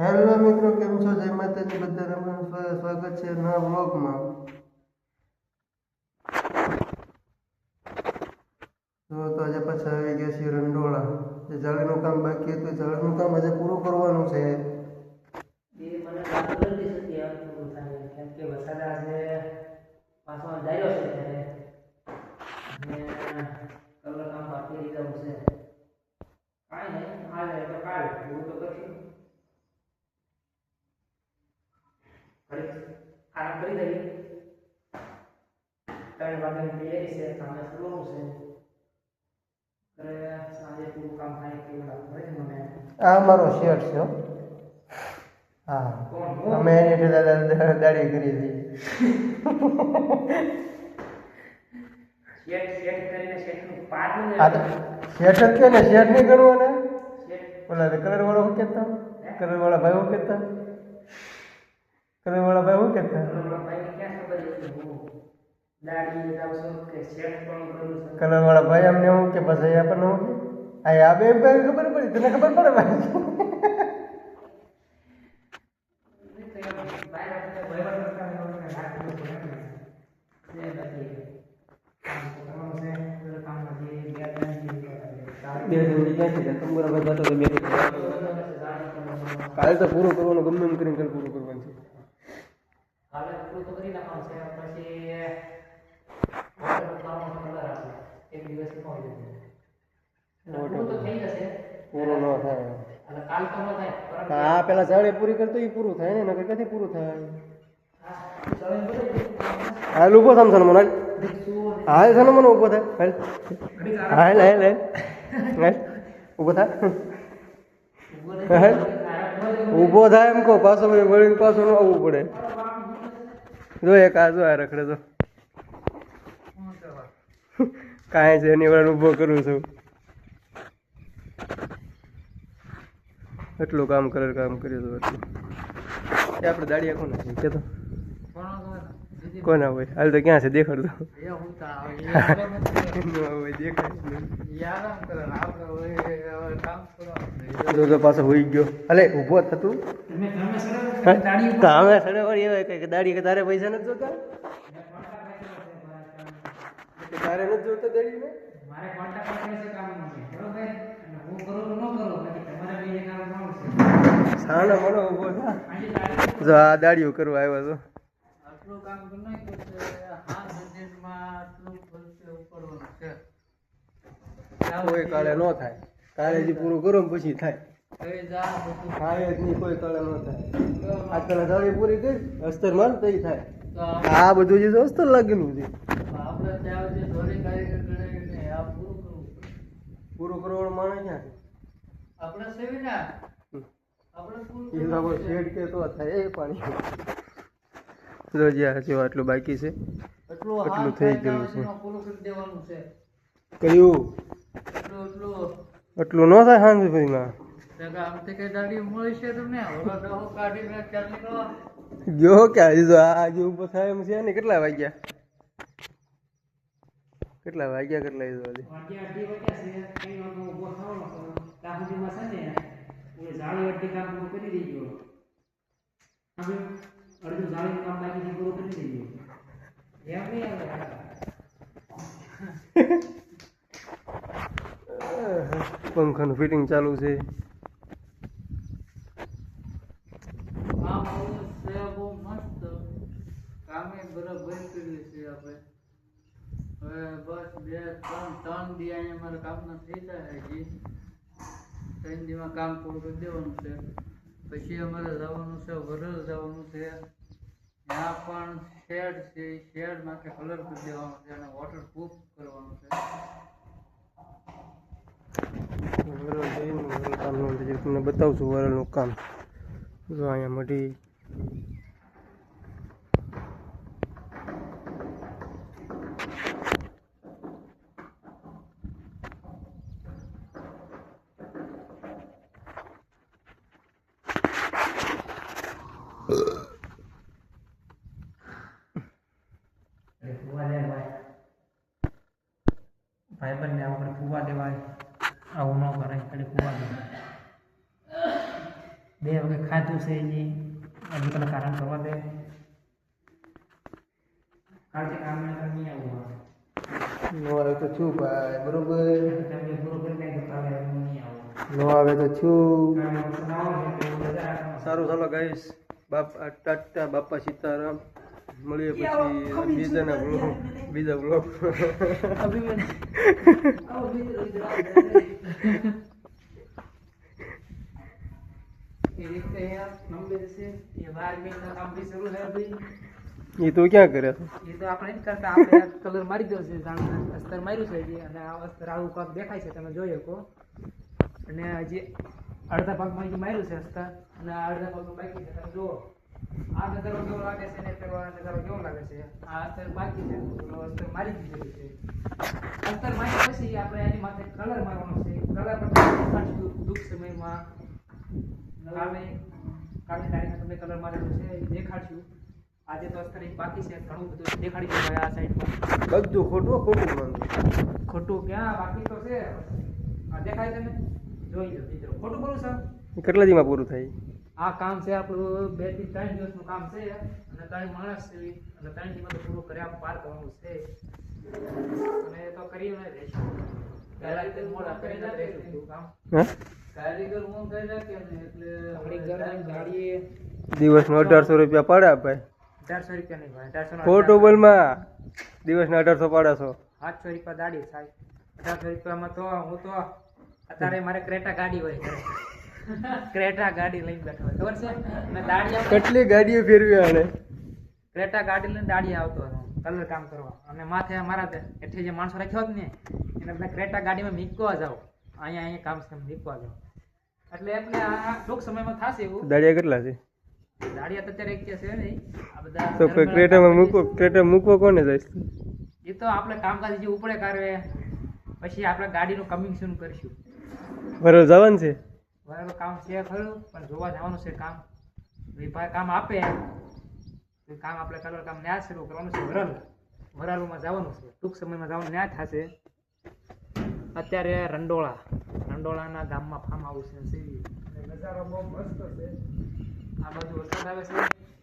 Hello મિત્રો, કેમ છો? જય માતાજી. બધાને સ્વાગત છે નવા બ્લોગમાં. તો આજે પાછા આવી ગયા છીએ રંડોળા. જે જાળીનું કામ બાકી હતું, જાળીનું કામ આજે પૂરું કરવાનું છે. એ મને લાગતું નથી સત્ય પૂરું થાય કેમ કે વરસાદ આજે પાછો ડાયરો છે ત્યારે અને કલર કામ બાકી રહી ગયું છે. કાંઈ નહીં, હાલે તો કાલ પૂરું તો કરશું. આરામ કરી દઈએ. 3 વાગ્યાની તૈયારી છે, કામે કરવાનું છે. સાંજે પૂરું કામ થાય કેવું લાગે છે મને. આ મારો શર્ટ છે. હા, અમે એની દાડી કરી હતી. શેઠ જ કે ને, શેઠ નહીં ગણવો ને. ઓલા કલર વાળો શું કહેતા? કલર વાળા ભાઈ શું કહેતા? કલર વાળા ભાઈ શું કહેતા? કલર વાળા ભાઈ અમને એવું કે પછી આપણને શું કે આ બે ખબર પડી, તને ખબર પડે ભાઈ? કાલે તો પૂરું કરવાનું, ગમે એમ કરીને કાલે પૂરું કરવાનું છે. કાલે પૂરું તો કરી નાખવાનું છે. પછી એક દિવસ પૂરું તો થઈ જશે. પૂરું ન થાય. અને કાલ તો ન થાય. હા, પેલા જાળે પૂરી કરતો એ પૂરું થાય ને, નકર કદી પૂરું થાય. હાલ ઉભો થમ સન મને. હાલ સન મને ઉભો થાય. હાલ હાલ હાલ હાલ ઉભો થાય. ઉભો થાય એમ કહો, પાછો વળીને પાછો ન આવવું પડે. જો એક આ જો આ રખડે તો કાંઈ છે એની વળે ઊભો કરું છું. એટલું કામ કર્યું હતું એટલું. એ આપણે દાડિયા કોને છે કે તો કોના હોય? હાલ તો ક્યાં છે દેખાડતો? દેખાય પાછો હોઈ ગયો. અલે ઊભો થતું કામે સડે વળી એવા કે દાડી કે તારે પૈસા નથી જોતા? તારે નથી જોતા દાડી ને? મારે કોન્ટ્રાક્ટ કરે છે કામ નથી બરોબર. હું કરું તો ન કરું નથી તમારે બે કામ ન છે. સાનો મનો ઊભો થા. જો આ દાડીઓ કરવા આવ્યો તો આટલું કામ કરી નાખ્યું છે. હા બજેટમાં આટલું ખર્ચે ઉપડવાનું છે. કોઈ કાલે ન થાય. કાલે જે પૂરું કરો ને પછી થાય. હવે જા બધું થાય જ નહીં, કોઈ કાલે ન થાય. આજકાલ દાડી પૂરી કરી અસ્તર માર તો થાય. તો આ બધું જે અસ્તર લાગેલું છે આપણે ત્યાં જે ધોળી કારીગર ગણાય ને આ પૂરું કરવું પડે. પૂરું કરવાનું માણસ ક્યાં છે? આપણે સેવી ના આપણે પૂરું એ લોકો શેડ કે તો થાય એ પાણી. જો જ્યાં જો આટલું બાકી છે, એટલું થઈ ગયું છે. પૂરું કરી દેવાનું છે. કયું એટલું ન થાય સાંજ સુધીમાં? આમથી કઈ દાડી મળી છે તમને ઓલો ડહો કાઢીને ચાલ નીકળો. ગયો ક્યાં હજી તો આજે ઉપર થાય એમ છે ને? કેટલા વાગ્યા કેટલા વાગ્યા હજી? વાગ્યા 2:30 વાગ્યા છે. કઈ વાગે ઊભો થવાનો છે ત્યાં સુધીમાં છે ને હું જાળી અડધી કામ પૂરું કરી દેજો. હવે અડધું જાળીનું કામ બાકી છે પૂરું કરી દેજો. એમ નહીં આવે પંખાનું ફિટિંગ ચાલુ છે. કામ છે બહુ મસ્ત. કામે બરાબર કર્યું છે આપણે. હવે બસ 2-3 દી અહીંયા મારા કામના થઈ જાય. હજી 3 દીમાં કામ પૂરું કરી દેવાનું છે. પછી અમારે જવાનું છે વરલ જવાનું છે. ત્યાં પણ શેડ છે. શેડ માટે કલર કરી દેવાનો છે અને વોટરપ્રૂફ કરવાનું છે. તમને બતાવું છું વરલનું કામ. જો અહીંયા મઢી ભાઈ બંને આપણે ફૂવા દેવાય આવું ન કરાય. ખાલી ફૂવા દેવાય. 2 વાગે ખાધું છે એ અડધી કલાક આરામ કરવા દે કાલે કામ નહીં આવું નો આવે તો છું ભાઈ બરોબર તમે બરોબર નહીં તો કાલે નહીં આવું નો આવે તો છું કાલે બનાવો છે તો બધા સારું ચાલો ગાઈસ ટાટા બાપા સીતારામ મળીએ પછી બીજા બ્લોગ અભિમન આવો મિત્રો ये देखते हैं आप नंबर से ये 12 मिनट का काम भी शुरू है अभी એ તો ક્યાં કરે ये तो આપણે જ કરતા આપણે કલર મારી દો છે જાણ અસ્તર માર્યું છે હજી અને આ અસ્તર આવું કામ દેખાય છે તમે જોઈ શકો અને હજી અડધા ભાગમાં હજી માર્યું છે અસ્તર અને આ અડધા ભાગમાં બાકી છે તમે જુઓ આ નજારો કેવો લાગે છે ને પેલો આ નજારો કેવો લાગે છે આ અસ્તર બાકી છે પેલો અસ્તર મારી દીધેલું છે અસ્તર માર્યા પછી આપણે એની માથે કલર મારવાનો છે કલર પણ દેખાડશું ટૂંક સમયમાં કાલે તારીખે તમને કલર મારેલું છે એ દેખાડશું આજે તો અસ્તર એક બાકી છે ઘણું બધું દેખાડી દઉં આ સાઈડમાં બધું ખોટું માંગુ ખોટું ક્યાં બાકી તો છે આ દેખાય તમે જોઈ લો મિત્રો ખોટું બોલું સર કેટલા દીમાં પૂરું થાય આ કામ છે આપણું 2 થી 3 દિવસનું કામ છે અને 3 માણસ છે અને 3 દિવસમાં તો પૂરું કર્યા પાર કરવાનું છે અને તો કરી ન રહેશું પહેલા રીતે મોડા કરીને જ રહેશું કામ હા કારીગર હું કરી નાખે ને એટલે કારીગર ગાડીએ દિવસનો 1800 રૂપિયા પાડ્યા ભાઈ 1800 રૂપિયા નહીં ભાઈ 1800 ખોટું બોલમાં દિવસના 1800 પાડ્યા છો 800 રૂપિયા દાડી સાહેબ 1800 રૂપિયામાં તો હું તો અત્યારે મારે ક્રેટા ગાડી હોય ઘરે. ક્રેટા ગાડી લઈને બેઠો હોય ખબર છે અને દાડી આવતો કેટલી ગાડીઓ ફેરવી આને ક્રેટા ગાડી લઈને દાડી આવતો હતો કલર કામ કરવા અને માથે અમારા એઠે જે માણસો રાખ્યો હતો ને એને બધા ક્રેટા ગાડીમાં મીકવા જાવ અહીંયા કામ છે મીકવા જાવ એટલે આ ટૂંક સમયમાં થશે એવું દાડિયા કેટલા છે દાડિયા તો અત્યારે એક છે નહીં આ બધા તો કોઈ ક્રેટા મૂકવો કોને જાય એ તો આપણે કામકાજ જે ઉપડે કરે પછી આપણે ગાડીનું કમિંગ શું કરીશું બરોબર જવાનું છે બરાબર કામ છે ખરું પણ જોવા જવાનું છે કામ વિભાગ કામ આપે તો કામ આપણે કલર કામ ન્યા શરૂ કરવાનું છે વરાલુમાં જવાનું છે ટૂંક સમયમાં જવાનું ન્યા થશે અત્યારે રંડોળાના ગામમાં ફાર્મ હાઉસ છે અને નજારો બહુ મસ્ત છે આ બાજુ વરસાદ આવે છે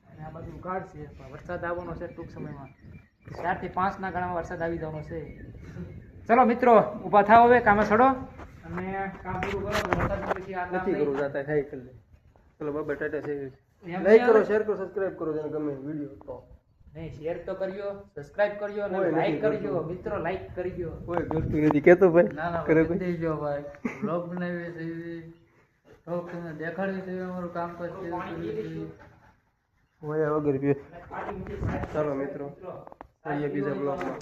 અને આ બાજુ ઉઘાડ છે પણ વરસાદ આવવાનો છે ટૂંક સમયમાં 4 થી 5 ના ગાળામાં વરસાદ આવી જવાનો છે ચલો મિત્રો ઊભા થાવ હવે કામે ચડો અને કામ પૂરું કરો વરસાદ પછી આ કામ નથી નહીં. કરું જાતા ખાઈ કરી લે ચલો બાબા ટાટા છે એમ લાઈક કરો નહીં શેર કરો સબસ્ક્રાઇબ કરો જેને ગમે વિડિયો તો નહીં શેર તો કરજો સબસ્ક્રાઇબ કરજો અને કોઈ નથી લાઈક કરજો કરતું. મિત્રો લાઈક કરજો કોઈ ગલતું નથી કેતો ભાઈ ના ના કરે કરી દેજો ભાઈ બ્લોગ બનાવીએ છીએ તો તમને દેખાડવી છે અમારું કામ કરશે હોય વગર પીએ ચાલો મિત્રો મળીએ બીજા બ્લોગમાં